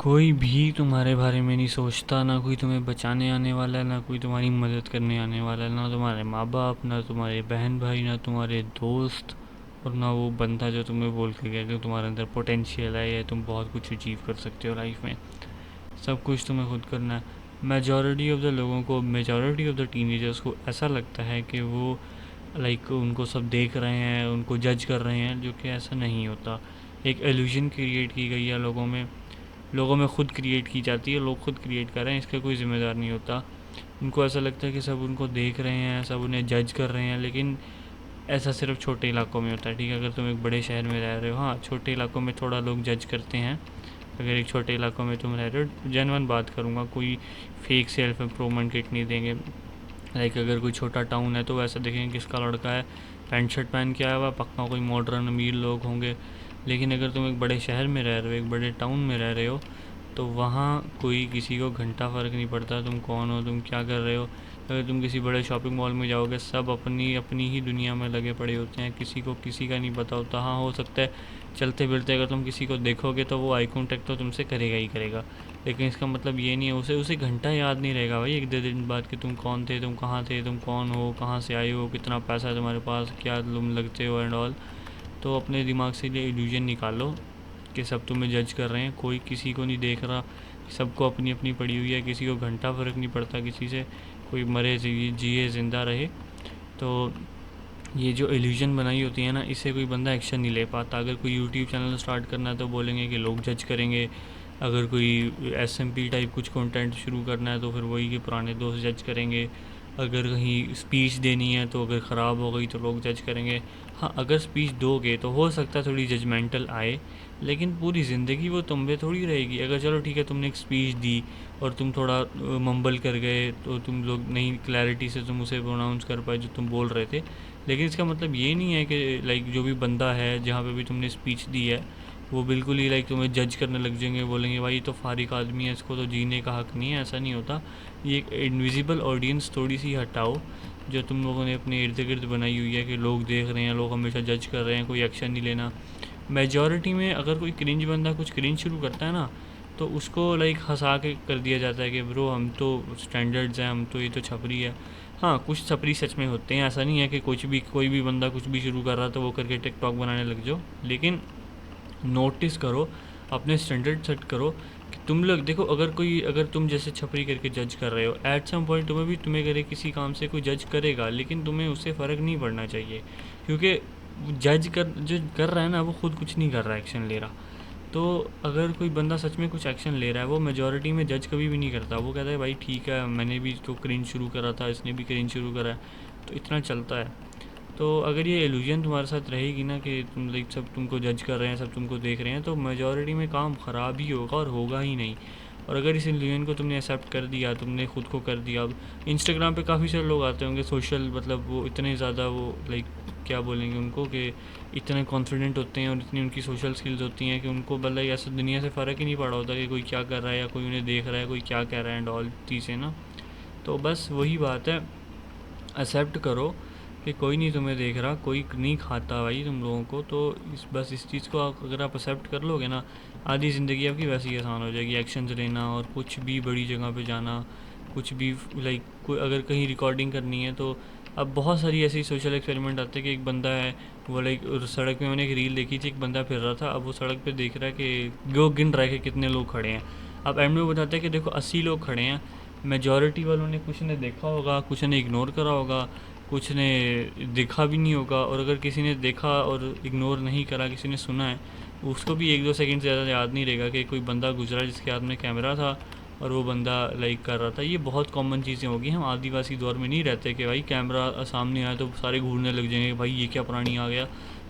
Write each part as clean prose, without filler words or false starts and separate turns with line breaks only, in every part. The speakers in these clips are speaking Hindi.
कोई भी तुम्हारे बारे में नहीं सोचता, ना कोई तुम्हें बचाने आने वाला है, ना कोई तुम्हारी मदद करने आने वाला है, ना तुम्हारे माँ बाप, ना तुम्हारे बहन भाई, ना तुम्हारे दोस्त, और ना वो बंदा जो तुम्हें बोल के गया कि तुम्हारे अंदर पोटेंशियल है या तुम बहुत कुछ अचीव कर सकते हो लाइफ में। सब कुछ तुम्हें खुद करना है। मेजॉरिटी ऑफ द टीनेजर्स को ऐसा लगता है कि वो उनको सब देख रहे हैं, उनको जज कर रहे हैं, जो कि ऐसा नहीं होता। एक एल्यूजन क्रिएट की गई है लोगों में खुद क्रिएट की जाती है, लोग खुद क्रिएट कर रहे हैं, इसका कोई ज़िम्मेदार नहीं होता। उनको ऐसा लगता है कि सब उनको देख रहे हैं, सब उन्हें जज कर रहे हैं, लेकिन ऐसा सिर्फ छोटे इलाकों में होता है। ठीक है, अगर तुम एक बड़े शहर में रह रहे हो, हाँ छोटे इलाकों में थोड़ा लोग जज करते हैं। अगर एक छोटे इलाकों में तुम रह रहे हो, जेन्युइन बात करूँगा, कोई फेक सेल्फ इम्प्रूवमेंट किट नहीं देंगे। अगर कोई छोटा टाउन है तो वैसा देखेंगे किसका लड़का है, पैंट शर्ट पहन के आया हुआ, पक्का कोई मॉडर्न अमीर लोग होंगे। लेकिन अगर तुम एक बड़े शहर में रह रहे हो, एक बड़े टाउन में रह रहे हो, तो वहाँ कोई किसी को घंटा फ़र्क नहीं पड़ता तुम कौन हो, तुम क्या कर रहे हो। अगर तुम किसी बड़े शॉपिंग मॉल में जाओगे, सब अपनी अपनी ही दुनिया में लगे पड़े होते हैं, किसी को किसी का नहीं पता होता। हाँ, हो सकता है चलते फिरते अगर तुम किसी को देखोगे तो वो आई कॉन्टैक्ट तो तुमसे करेगा ही करेगा, लेकिन इसका मतलब ये नहीं है उसे उसे घंटा याद नहीं रहेगा भाई एक दो दिन बाद कि तुम कौन थे, तुम कहाँ थे, तुम कौन हो, कहाँ से आए हो, कितना पैसा है तुम्हारे पास, क्या तुम लगते हो एंड ऑल। तो अपने दिमाग से ये इल्यूजन निकालो कि सब तुम्हें जज कर रहे हैं, कोई किसी को नहीं देख रहा, सबको अपनी अपनी पड़ी हुई है, किसी को घंटा फ़र्क नहीं पड़ता किसी से, कोई मरे जिए ज़िंदा रहे। तो ये जो इल्यूजन बनाई होती है ना, इससे कोई बंदा एक्शन नहीं ले पाता। अगर कोई यूट्यूब चैनल स्टार्ट करना है तो बोलेंगे कि लोग जज करेंगे। अगर कोई एसएमपी टाइप कुछ कंटेंट शुरू करना है तो फिर वही के पुराने दोस्त जज करेंगे। अगर कहीं स्पीच देनी है तो अगर ख़राब हो गई तो लोग जज करेंगे। हाँ, अगर स्पीच दोगे तो हो सकता है थोड़ी जजमेंटल आए, लेकिन पूरी ज़िंदगी वो तुम पे थोड़ी रहेगी। अगर चलो ठीक है, तुमने एक स्पीच दी और तुम थोड़ा मम्बल कर गए, तो तुम लोग नहीं क्लैरिटी से तुम उसे प्रोनाउंस कर पाए जो तुम बोल रहे थे, लेकिन इसका मतलब ये नहीं है कि जो भी बंदा है जहाँ पे भी तुमने स्पीच दी है, वो बिल्कुल ही तुम्हें जज करने लग जाएंगे, बोलेंगे भाई ये तो फारिक आदमी है, इसको तो जीने का हक नहीं है। ऐसा नहीं होता। ये एक इनविजिबल ऑडियंस थोड़ी सी हटाओ जो तुम लोगों ने अपने इर्द गिर्द बनाई हुई है, कि लोग देख रहे हैं, लोग हमेशा जज कर रहे हैं, कोई एक्शन नहीं लेना। मेजॉरिटी में अगर कोई क्रिंज बंदा कुछ क्रिंज शुरू करता है ना, तो उसको हंसा के कर दिया जाता है कि ब्रो हम तो स्टैंडर्ड्स हैं, हम तो ये तो छपरी है। हाँ, कुछ छपरी सच में होते हैं, ऐसा नहीं है कि कुछ भी कोई भी बंदा कुछ भी शुरू कर रहा तो वो करके टिकटॉक बनाने लग जाओ। लेकिन नोटिस करो, अपने स्टैंडर्ड सेट करो कि तुम लोग देखो, अगर तुम जैसे छपरी करके जज कर रहे हो, एट सम पॉइंट तुम्हें करे किसी काम से कोई जज करेगा, लेकिन तुम्हें उससे फ़र्क नहीं पड़ना चाहिए, क्योंकि जो कर रहा है ना, वो खुद कुछ नहीं कर रहा, एक्शन ले रहा। तो अगर कोई बंदा सच में कुछ एक्शन ले रहा है, वो मेजॉरिटी में जज कभी भी नहीं करता। वो कहता है भाई ठीक है, मैंने भी तो क्रिंज शुरू करा था, इसने भी क्रिंज शुरू करा है, तो इतना चलता है। तो अगर ये इल्यूजन तुम्हारे साथ रहेगी ना कि तुम सब तुमको जज कर रहे हैं, सब तुमको देख रहे हैं, तो मेजॉरिटी में काम ख़राब ही होगा और होगा ही नहीं। और अगर इस इल्यूजन को तुमने एक्सेप्ट कर दिया, तुमने खुद को कर दिया। अब इंस्टाग्राम पे काफ़ी सारे लोग आते होंगे सोशल, वो इतने ज़्यादा वो क्या बोलेंगे उनको, कि इतने कॉन्फिडेंट होते हैं और इतनी उनकी सोशल स्किल्स होती हैं कि उनको ऐसा दुनिया से फ़र्क ही नहीं पड़ा होता कि कोई क्या कर रहा है या कोई उन्हें देख रहा है, कोई क्या कह रहा है एंड ऑल चीज़ें ना। तो बस वही बात है, एक्सेप्ट करो कि कोई नहीं तुम्हें देख रहा, कोई नहीं खाता भाई तुम लोगों को। तो बस इस चीज़ को अगर आप एक्सेप्ट कर लोगे ना, आधी ज़िंदगी आपकी वैसे ही आसान हो जाएगी। एक्शंस लेना और कुछ भी बड़ी जगह पे जाना, कुछ भी कोई अगर कहीं रिकॉर्डिंग करनी है तो अब बहुत सारी ऐसी सोशल एक्सपेरिमेंट आते हैं कि एक बंदा है, वो सड़क में मैंने एक रील देखी थी, एक बंदा फिर रहा था, अब वो सड़क पे देख रहा है कि वो गिन रहा है कि कितने लोग खड़े हैं। अब एंड में वो बताते हैं कि देखो 80 लोग खड़े हैं। मेजॉरिटी वालों ने कुछ ने देखा होगा, कुछ ने इग्नोर करा होगा, कुछ ने देखा भी नहीं होगा, और अगर किसी ने देखा और इग्नोर नहीं करा, किसी ने सुना है, उसको भी एक दो सेकंड से ज़्यादा याद नहीं रहेगा कि कोई बंदा गुजरा जिसके हाथ में कैमरा था और वो बंदा कर रहा था। ये बहुत कॉमन चीज़ें होगी। हम आदिवासी दौर में नहीं रहते कि भाई कैमरा सामने आया तो सारे घूरने लग जाएंगे, भाई ये क्या प्राणी आ गया।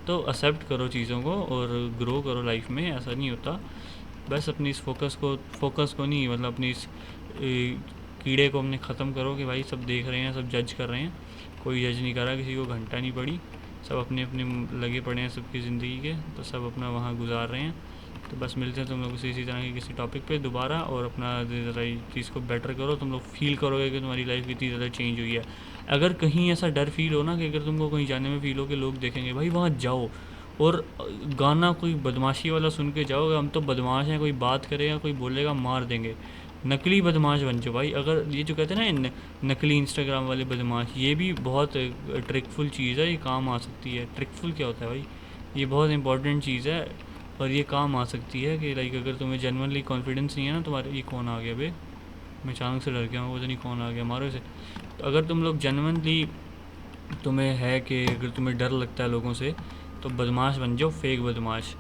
तो एक्सेप्ट करो चीज़ों को और ग्रो करो लाइफ में, ऐसा नहीं होता। बस अपनी इस फोकस को नहीं, अपनी इस कीड़े को हमने ख़त्म करो कि भाई सब देख रहे हैं, सब जज कर रहे हैं। कोई जज नहीं कर रहा, किसी को घंटा नहीं पड़ी, सब अपने अपने लगे पड़े हैं सबकी ज़िंदगी के, तो सब अपना वहाँ गुजार रहे हैं। तो बस मिलते हैं तुम लोग इसी तरह के किसी टॉपिक पे दोबारा, और अपना ज़रा चीज़ को बेटर करो। तुम लोग फील करोगे कि तुम्हारी लाइफ कितनी ज़्यादा चेंज हुई है। अगर कहीं ऐसा डर फील हो ना, कि अगर तुमको कहीं जाने में फ़ील हो कि लोग देखेंगे, भाई वहाँ जाओ, और गाना कोई बदमाशी वाला सुन के जाओगे, हम तो बदमाश हैं, कोई बात करेगा कोई बोलेगा मार देंगे, नकली बदमाश बन जाओ भाई। अगर ये जो कहते हैं ना नकली इंस्टाग्राम वाले बदमाश, ये भी बहुत ट्रिकफुल चीज़ है, ये काम आ सकती है। ट्रिकफुल क्या होता है भाई, ये बहुत इंपॉर्टेंट चीज़ है और ये काम आ सकती है कि लाइक अगर तुम्हें जेनवनली कॉन्फिडेंस नहीं है ना तुम्हारे, ये कौन आ गया बे, मैं अचानक से डर गया हूँ, वो तो नहीं कौन आ गया मारो से। तो अगर तुम लोग जेनवनली तुम्हें है कि अगर तुम्हें डर लगता है लोगों से, तो बदमाश बन जाओ, फेक बदमाश।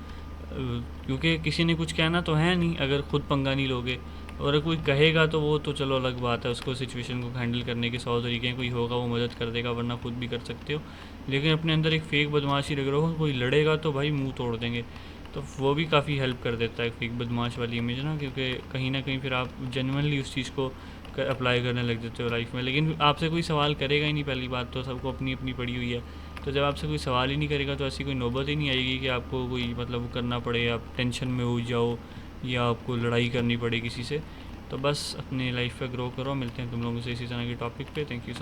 क्योंकि किसी ने कुछ कहना तो है नहीं अगर खुद पंगा नहीं लोगे, और अगर कोई कहेगा तो वो तो चलो अलग बात है, उसको सिचुएशन को हैंडल करने के 100 तरीके हैं, कोई होगा वो मदद कर देगा वरना खुद भी कर सकते हो। लेकिन अपने अंदर एक फ़ेक बदमाशी रख रहे हो, कोई लड़ेगा तो भाई मुंह तोड़ देंगे, तो वो भी काफ़ी हेल्प कर देता है फेक बदमाश वाली इमेज ना, क्योंकि कहीं ना कहीं फिर आप जेनुइनली उस चीज़ को अप्लाई करने लग जाते हो लाइफ में। लेकिन आपसे कोई सवाल करेगा ही नहीं, पहली बात तो सबको अपनी अपनी पड़ी हुई है, तो जब आपसे कोई सवाल ही नहीं करेगा तो ऐसी कोई नौबत ही नहीं आएगी कि आपको कोई मतलब वो करना पड़े, आप टेंशन में हो जाओ या आपको लड़ाई करनी पड़े किसी से। तो बस अपनी लाइफ पे ग्रो करो, मिलते हैं तुम लोगों से इसी तरह के टॉपिक पे। Thank you.